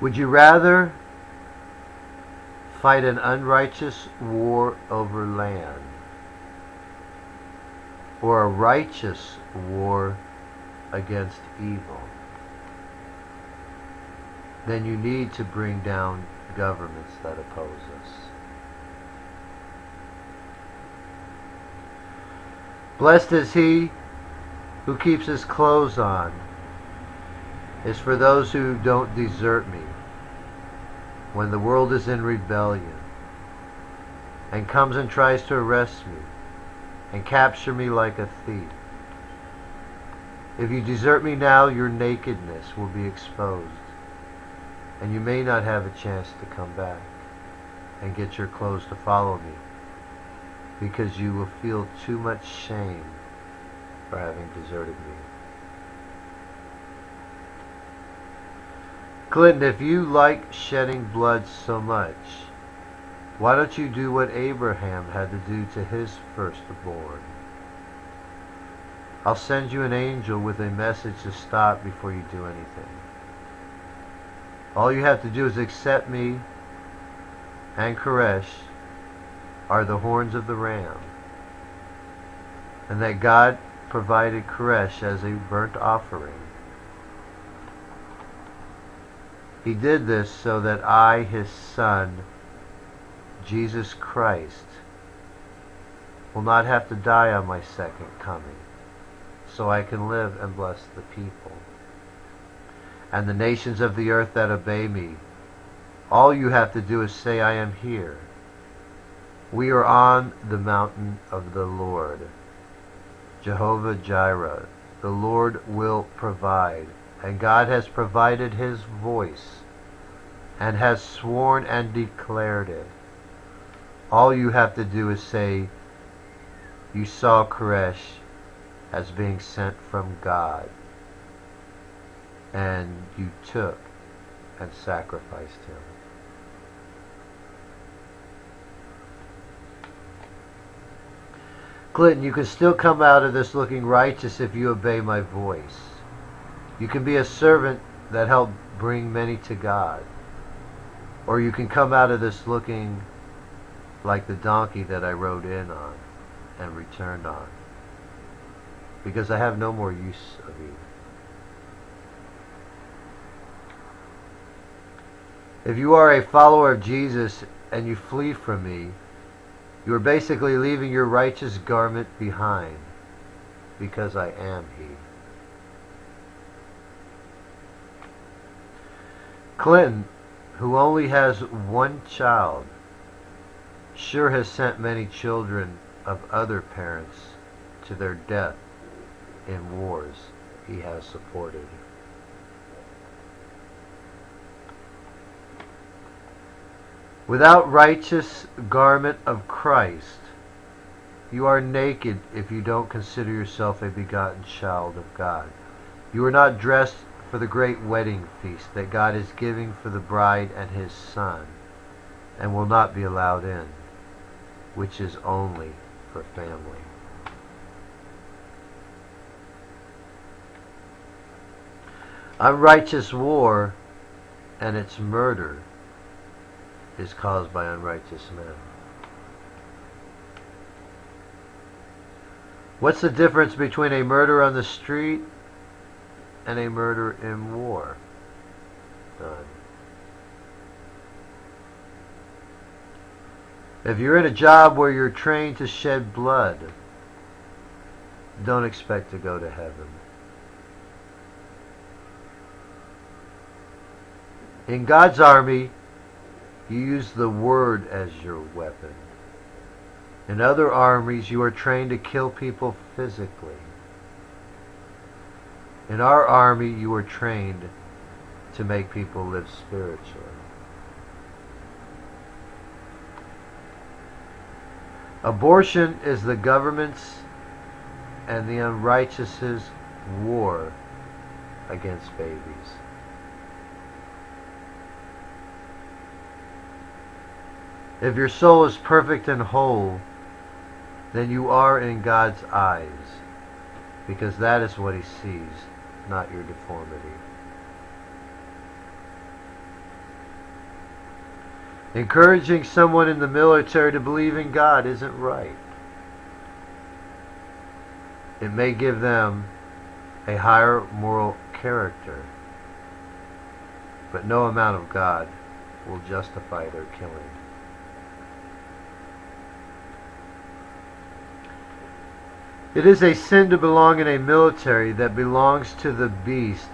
Would you rather fight an unrighteous war over land or a righteous war against evil? Then you need to bring down governments that oppose us. Blessed is he who keeps his clothes on, is for those who don't desert me when the world is in rebellion and comes and tries to arrest me and capture me like a thief. If you desert me now, your nakedness will be exposed, and you may not have a chance to come back and get your clothes to follow me, because you will feel too much shame for having deserted me. Clinton, if you like shedding blood so much, why don't you do what Abraham had to do to his firstborn? I'll send you an angel with a message to stop before you do anything. All you have to do is accept me, and Koresh are the horns of the ram, and that God provided Koresh as a burnt offering. He did this so that I, his son, Jesus Christ, will not have to die on my second coming, so I can live and bless the people. And the nations of the earth that obey me, all you have to do is say, I am here. We are on the mountain of the Lord. Jehovah Jireh, the Lord will provide. And God has provided his voice and has sworn and declared it. All you have to do is say, you saw Koresh as being sent from God, and you took and sacrificed him. Clinton, you can still come out of this looking righteous if you obey my voice. You can be a servant that helped bring many to God. Or you can come out of this looking like the donkey that I rode in on and returned on, because I have no more use of you. If you are a follower of Jesus and you flee from me, you are basically leaving your righteous garment behind, because I am he. Clinton, who only has one child, sure has sent many children of other parents to their death in wars he has supported. Without righteous garment of Christ, you are naked if you don't consider yourself a begotten child of God. You are not dressed for the great wedding feast that God is giving for the bride and his son, and will not be allowed in, which is only for family. Unrighteous war and its murder is caused by unrighteous men. What's the difference between a murder on the street and a murder in war? None. If you're in a job where you're trained to shed blood, don't expect to go to heaven. In God's army, you use the word as your weapon. In other armies, you are trained to kill people physically. In our army, you are trained to make people live spiritually. Abortion is the government's and the unrighteous' war against babies. If your soul is perfect and whole, then you are in God's eyes, because that is what he sees, not your deformity. Encouraging someone in the military to believe in God isn't right. It may give them a higher moral character, but no amount of God will justify their killing. It is a sin to belong in a military that belongs to the beast,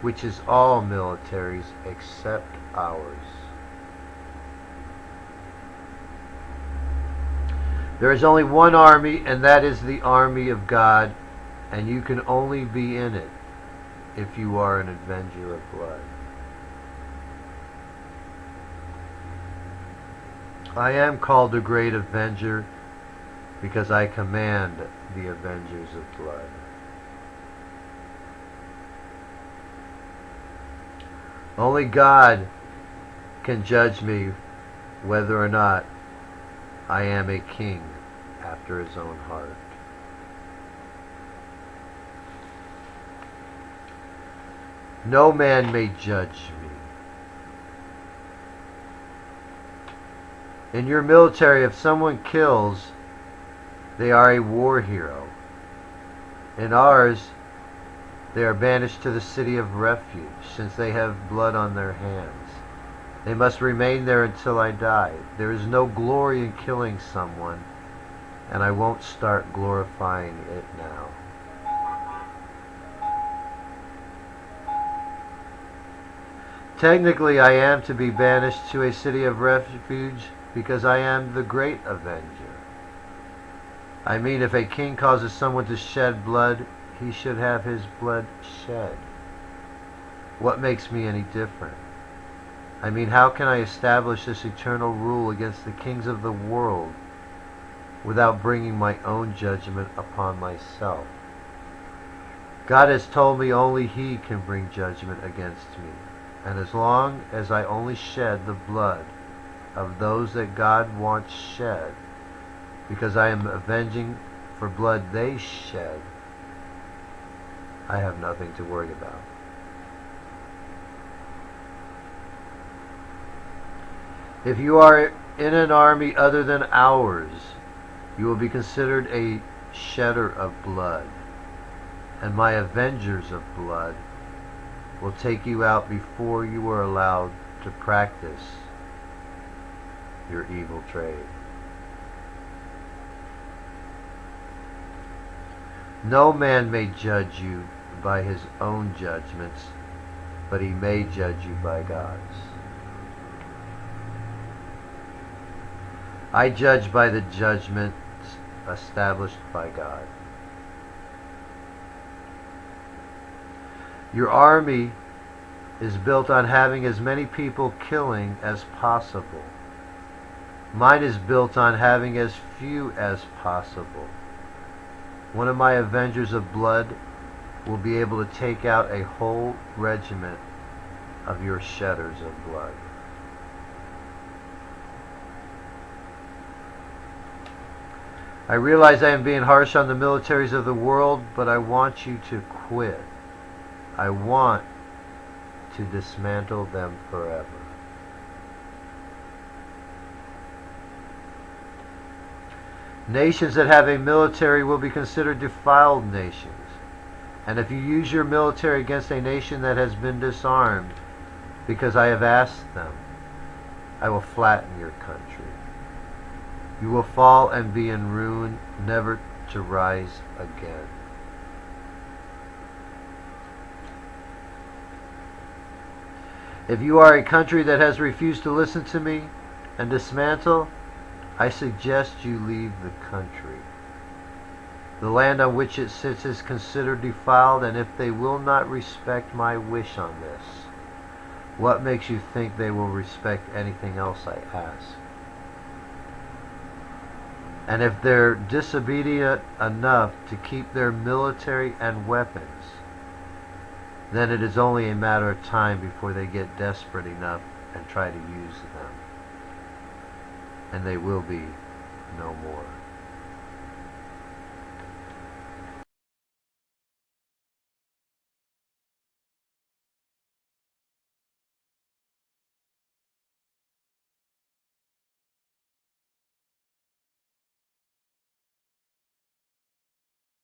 which is all militaries except ours. There is only one army, and that is the army of God, and you can only be in it if you are an avenger of blood. I am called a great avenger because I command the avengers of blood. Only God can judge me whether or not I am a king after his own heart. No man may judge me. In your military, if someone kills, they are a war hero. In ours, they are banished to the city of refuge, since they have blood on their hands. They must remain there until I die. There is no glory in killing someone, and I won't start glorifying it now. Technically, I am to be banished to a city of refuge because I am the great avenger. I mean, if a king causes someone to shed blood, he should have his blood shed. What makes me any different? I mean, how can I establish this eternal rule against the kings of the world without bringing my own judgment upon myself? God has told me only He can bring judgment against me. And as long as I only shed the blood of those that God wants shed, because I am avenging for blood they shed, I have nothing to worry about. If you are in an army other than ours, you will be considered a shedder of blood, and my avengers of blood will take you out before you are allowed to practice your evil trade. No man may judge you by his own judgments, but he may judge you by God's. I judge by the judgments established by God. Your army is built on having as many people killing as possible. Mine is built on having as few as possible. One of my avengers of blood will be able to take out a whole regiment of your shedders of blood. I realize I am being harsh on the militaries of the world, but I want you to quit. I want to dismantle them forever. Nations that have a military will be considered defiled nations. And if you use your military against a nation that has been disarmed, because I have asked them, I will flatten your country. You will fall and be in ruin, never to rise again. If you are a country that has refused to listen to me and dismantle, I suggest you leave the country. The land on which it sits is considered defiled, and if they will not respect my wish on this, what makes you think they will respect anything else I ask? And if they're disobedient enough to keep their military and weapons, then it is only a matter of time before they get desperate enough and try to use them. And they will be no more.